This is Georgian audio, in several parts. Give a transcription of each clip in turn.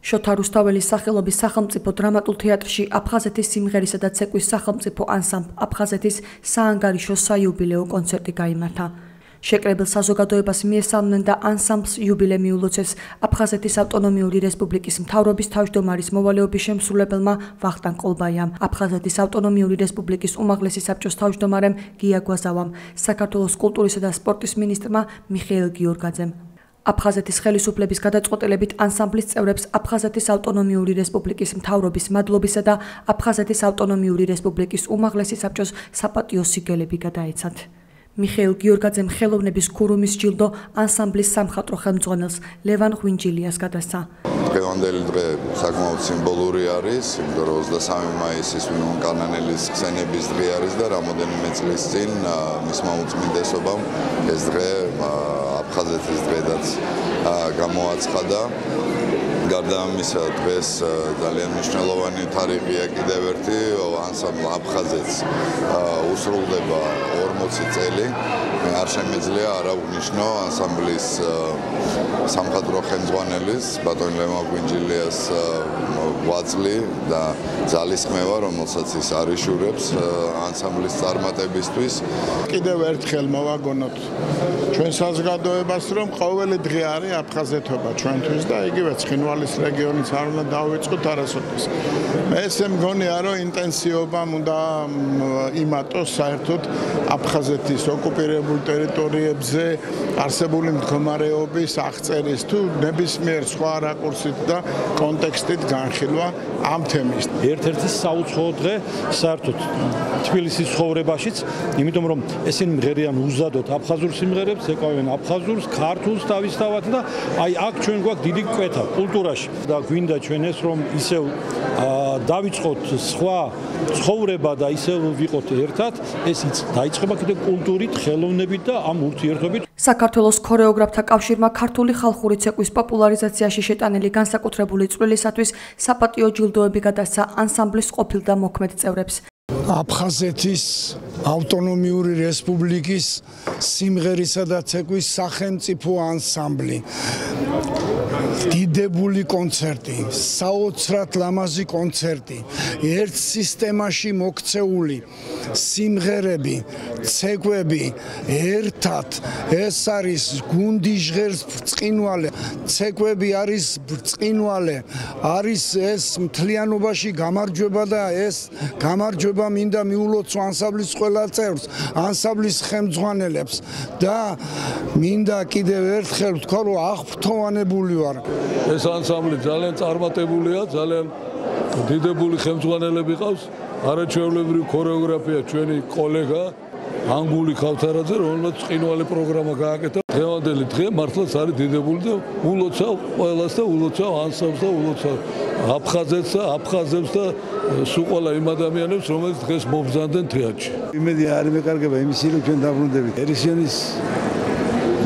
შოთა რუსთაველის სახელობის სახელმწიფო დრამატულ თეატრში აფხაზეთის სიმღერისა და ცეკვის სახელმწიფო ანსამბლ აფხაზეთის საანგარიშო საიუბილეო კონცერტი გაიმართა. შეკრებილ საზოგადოებას მიესალმნენ და ანსამბლს იუბილე მიულოცეს აფხაზეთის ავტონომიური რესპუბლიკის მთავრობის თავმჯდომარის მოვალეობის შემსრულებელმა ვახტანგ ყოლბაიამ, აფხაზეთის ავტონომიური რესპუბლიკის უმაღლესი საბჭოს თავმჯდომარემ გია გვაზავამ, საქართველოს კულტურისა და სპორტის მინისტრმა მიხეილ გიორგაძემ. აფხაზეთის ხელისუფლების გადაწყვეტილებით ანსამბლის წევრებს აფხაზეთის ავტონომიური რესპუბლიკის მთავრობის მადლობისა და აფხაზეთის ავტონომიური რესპუბლიკის უმაღლესი საბჭოს საპატიო სიგელები გადაეცათ. მიხეილ გიორგაძემ ხელოვნების ქურუმის ჯილდო ანსამბლის სამხატვრო ხელმძღვანელს ლევან ღვინჯილიას გადასცა. დღევანდელი დღე საკმაოდ სიმბოლური არის, იმიტომ რომ 23 მაისის ვინონკანანელის ხსენების დღე არის და რამოდენიმე წლის წინ მისმა უწმინდესობამ ეს დღე აფხაზეთის დღედაც გამოაცხადა. გარდა ამისა დღეს ძალიან მნიშვნელოვანი თარიღია კიდევ ერთი, ანსამბლ აფხაზეთს უსრულდება 40 წელი. მე არ შემეძლია არ აღვნიშნო ანსამბლის სამხატვრო ხელმძღვანელის ბატონ ლევან ღვინჯილიას ვაწლი და ძალისხმევა, რომელსაც ის არიშურებს ანსამბლის წარმატებისთვის. კიდევ ერთხელ მოვაგონოთ ჩვენ საზოგადოებას, რომ ყოველი დღე არის აფხაზეთობა ჩვენთვის და იგივე ცხინვალის რეგიონიც არ უნდა დავიწყოთ არასოდეს. მე ესე მგონია, რომ ინტენსივობამ უნდა იმატოს საერთოდ აფხაზეთის ოკუპირებულ ტერიტორიებზე არსებული მდგომარეობის აღწერის თუ ნებისმიერ სხვა რაკურსით და კონტექსტით განხილვა ამ თემის. ერთ-ერთი საუცხოო დღე საერთოდ თბილისის ცხოვრებაშიც, იმიტომ რომ ესენი მღერიან უზადოდ აფხაზურ სიმღერებს, ეკავენ აფხაზურს, ქართულს თავისთავად და აი აქ ჩვენ გვაქვს დიდი კვეთა კულტურაში და გვინდა ჩვენ ეს რომ ისევ დავიწყოთ სხვა ცხოვრება და ისევ ვიყოთ ერთად, ეს დაიწყება კიდევ კულტურით, ხელოვნებით და ამ ურთიერთობით. საქართველოს ქორეოგრაფთა კავშირმა ქართული ხალხური ცეკვის პოპულარიზაციაში შეტანილი განსაკუთრებული წვლილისათვის საპატიო ჯილდოები გადასცა ანსამბლის ყოფილ და მოქმედ წევრებს. აფხაზეთის ავტონომიური რესპუბლიკის სიმღერისა და ცეკვის სახელმწიფო ანსამბლი. დიდებული კონცერტი, საოცრად ლამაზი კონცერტი, ერთ სისტემაში მოქცეული სიმღერები, ცეკვები ერთად, ეს არის გუნდი ჟღერს ბრწყინვალე, ცეკვები არის ბრწყინვალე, არის ეს მთლიანობაში გამარჯვება და ეს გამარჯვება მინდა მიულოცო ანსამბლის ყველა წევრს, ანსამბლის ხელმძღვანელებს და მინდა კიდევ ერთხელ ვთქვა, რომ აღფრთოვანებული ვარ. ეს ანსამბლი ძალიან წარმატებულია, ძალიან დიდებული ხელმძღვანელები ყავს, არაჩვეულებრივი ქორეოგრაფია ჩვენი კოლეგა ანგული ქავთარაძე, რომელმაც ყინვალი პროგრამა გააკეთა. დღევანდელი დღე მართლაც არის დიდებული და ულოცავ ყველას და ულოცავ ანსამბლს და ულოცავ აფხაზეთს და აფხაზებს და სულ ყველა იმ ადამიანებს, რომელიც დღეს მობრძანდნენ თეატრში. იმედი არ მეკარგება იმისი, რომ ჩვენ დაბრუნდებით. ერისიონის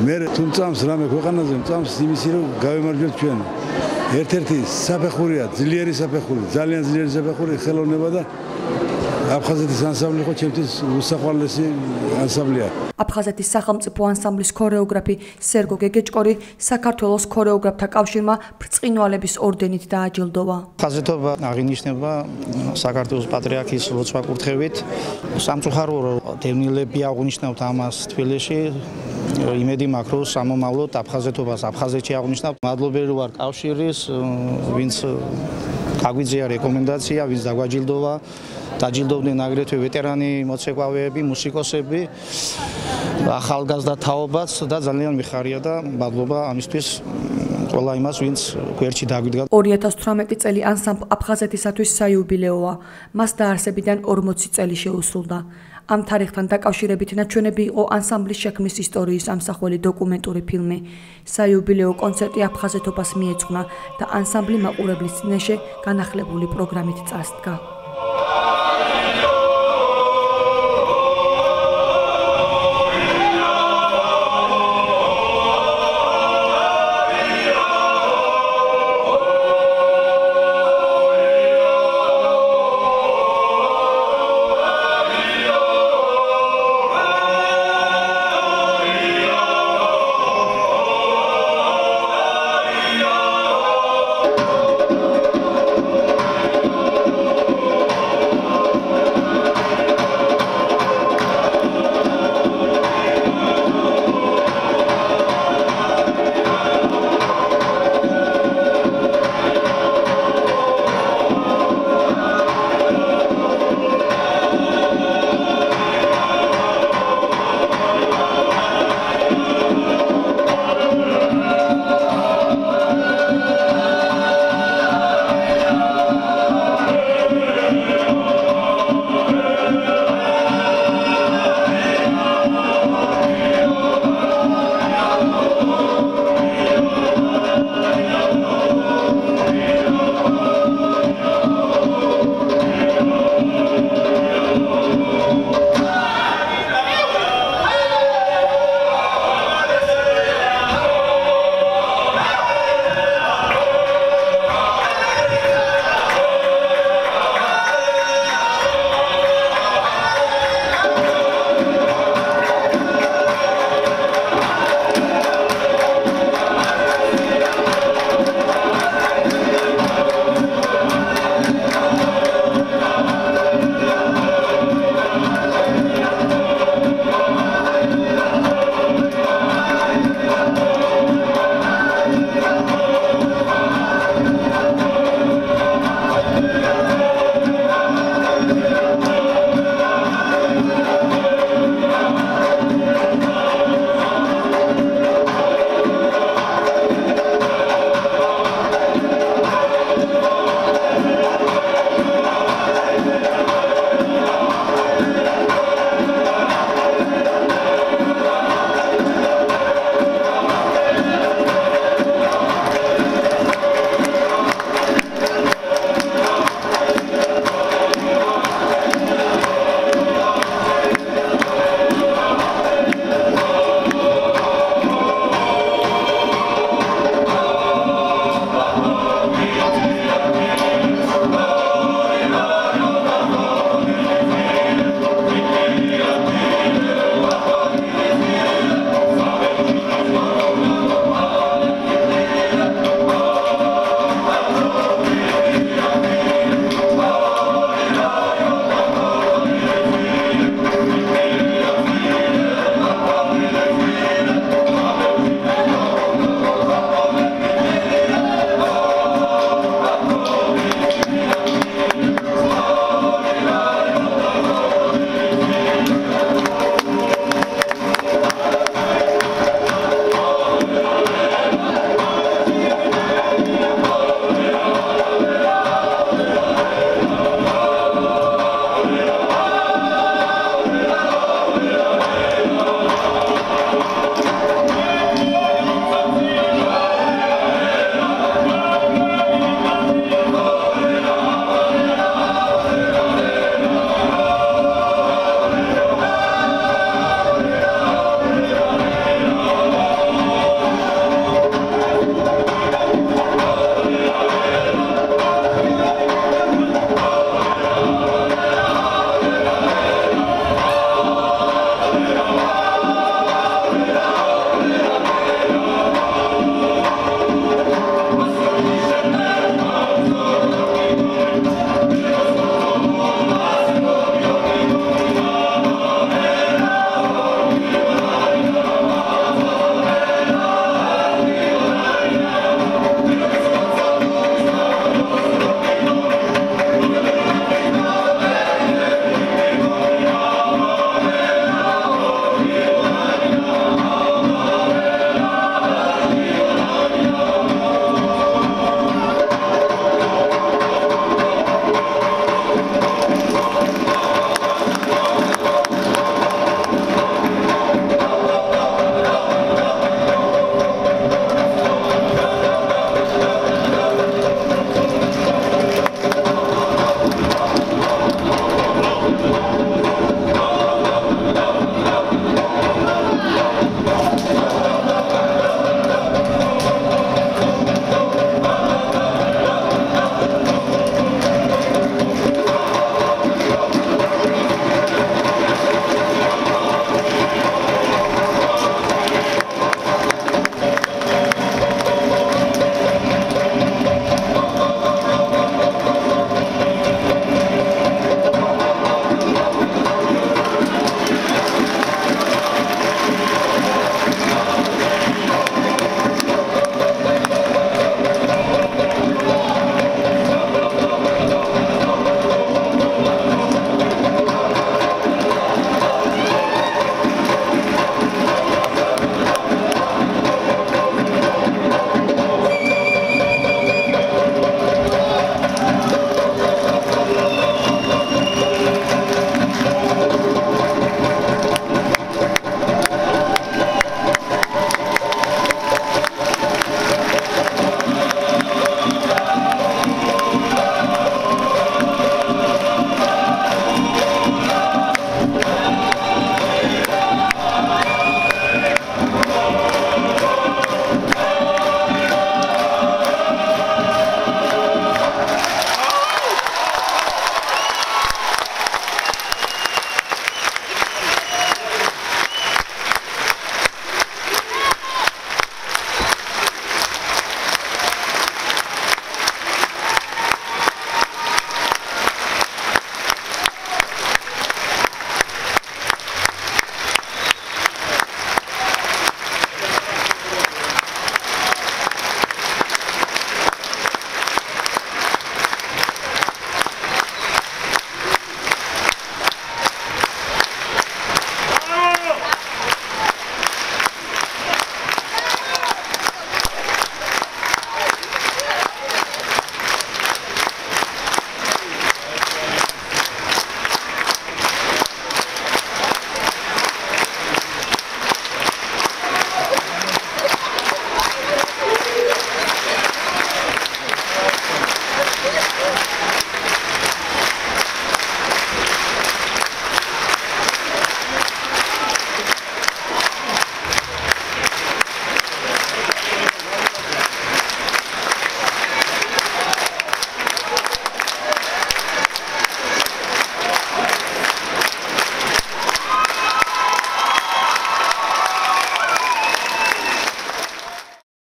მე თუ წამს რამე ქვეყანაზე წამს იმისი, რომ გავემარჯვებთ ჩვენ. ერთ-ერთი საფეხურია, ძლიერი საფეხური, ძალიან ძლიერი საფეხური ხელოვნება და აფხაზეთის ანსამბლი ხო ჩემთვის უსახვალესი ანსამბლია. აფხაზეთის სახელმწიფო ანსამბლის ქორეოგრაფი სერგო გეგეჭკორი საქართველოს ქორეოგრაფთა კავშირმა ბრწყინვალების ორდენით დააჯილდოვა. აფხაზეთობა აღინიშნება საქართველოს პატრიარქის ლოცვა კურთხევით. სამწუხარო დევნილები აღნიშნავთ ამას თბილისში. იმედი მაქვს, რომ სამომავლოდ აფხაზეთობას აფხაზეთში აღნიშნავთ. მადლობელი ვარ კავშირის, ვინც გაგვიძია რეკომენდაცია, ვინც დაგვაჯილდოვა. დაჯილდოვდნენ აგრეთვე ვეტერანი მოცეკვავეები, მუსიკოსები, ახალგაზრდა თაობაც და ძალიან მიხარია და მადლობა ამისთვის ყველა იმას, ვინც გვერდში დაგვიდგა. 2018 წელი ანსამბლ აფხაზეთისათვის საიუბილეოა. მას დაარსებიდან 40 წელი შეუსრულდა. ამ თარიღთან დაკავშირებით ნაჩვენები იყო ანსამბლის შექმნის ისტორიის ამსახველი დოკუმენტური ფილმი. საიუბილეო კონცერტი აფხაზეთობას მიეძღვნა და ანსამბლი მაყურებლის წინაშე განახლებული პროგრამით წასდგა.